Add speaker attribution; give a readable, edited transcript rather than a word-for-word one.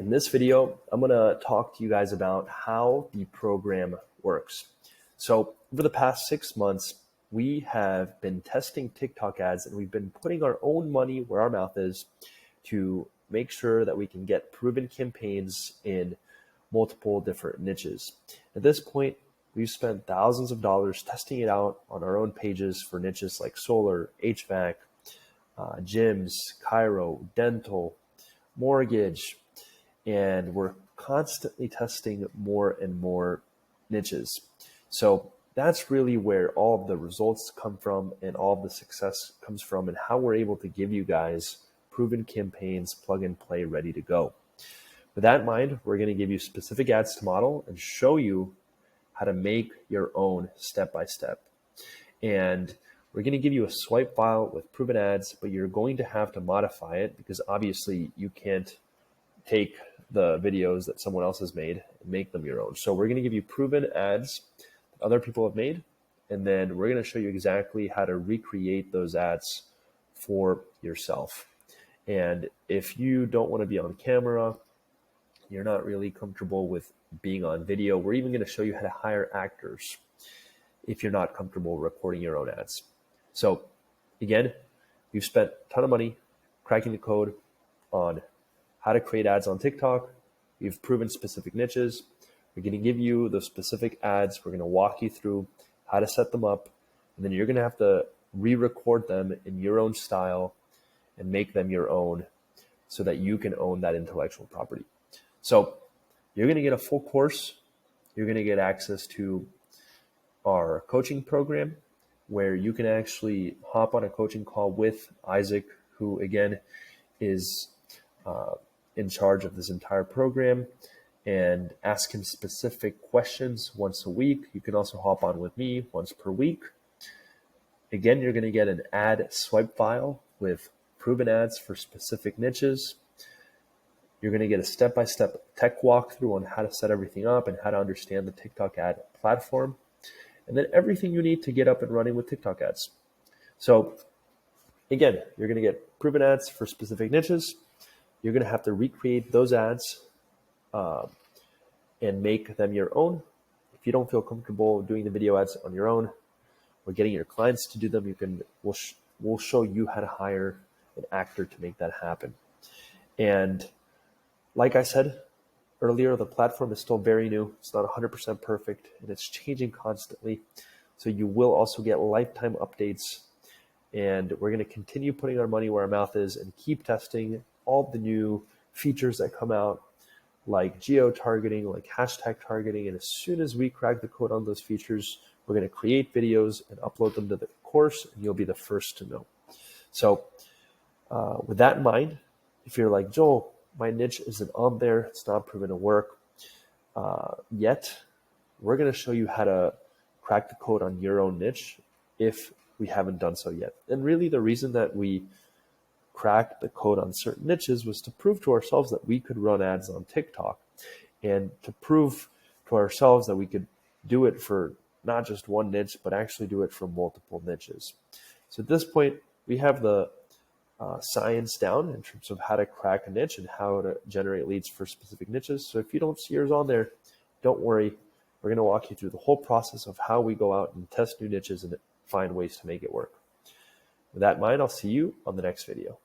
Speaker 1: In this video, I'm going to talk to you guys about how the program works. So over the past 6 months, we have been testing TikTok ads and we've been putting our own money where our mouth is to make sure that we can get proven campaigns in multiple different niches. At this point, we've spent thousands of dollars testing it out on our own pages for niches like solar, HVAC, gyms, chiro, dental, mortgage, and we're constantly testing more and more niches. So that's really where all of the results come from and all of the success comes from, and how we're able to give you guys proven campaigns, plug and play, ready to go. With that in mind, we're going to give you specific ads to model and show you how to make your own step by step. And we're going to give you a swipe file with proven ads, but you're going to have to modify it because obviously you can't take the videos that someone else has made and make them your own. So we're going to give you proven ads that other people have made, and then we're going to show you exactly how to recreate those ads for yourself. And if you don't want to be on camera, you're not really comfortable with being on video, we're even going to show you how to hire actors if you're not comfortable recording your own ads. So again, we've spent a ton of money cracking the code on how to create ads on TikTok. We've proven specific niches. We're going to give you those specific ads. We're going to walk you through how to set them up. And then you're going to have to re-record them in your own style and make them your own so that you can own that intellectual property. So you're going to get a full course. You're going to get access to our coaching program where you can actually hop on a coaching call with Isaac, who again is in charge of this entire program, and ask him specific questions once a week. You can also hop on with me once per week. Again, you're going to get an ad swipe file with proven ads for specific niches. You're going to get a step-by-step tech walkthrough on how to set everything up and how to understand the TikTok ad platform, and then everything you need to get up and running with TikTok ads. So again, you're going to get proven ads for specific niches. You're going to have to recreate those ads and make them your own. If you don't feel comfortable doing the video ads on your own or getting your clients to do them, we'll show you how to hire an actor to make that happen. And like I said earlier, the platform is still very new. It's not 100% perfect, and it's changing constantly. So you will also get lifetime updates, and we're going to continue putting our money where our mouth is and keep testing all the new features that come out, like geo-targeting, like hashtag targeting. And as soon as we crack the code on those features, we're going to create videos and upload them to the course, and you'll be the first to know. So with that in mind, if you're like, Joel, my niche isn't on there, it's not proven to work yet, we're going to show you how to crack the code on your own niche if we haven't done so yet. And really the reason that we cracked the code on certain niches was to prove to ourselves that we could run ads on TikTok, and to prove to ourselves that we could do it for not just one niche, but actually do it for multiple niches. So at this point, we have the science down in terms of how to crack a niche and how to generate leads for specific niches. So if you don't see yours on there, don't worry. We're going to walk you through the whole process of how we go out and test new niches and find ways to make it work. With that in mind, I'll see you on the next video.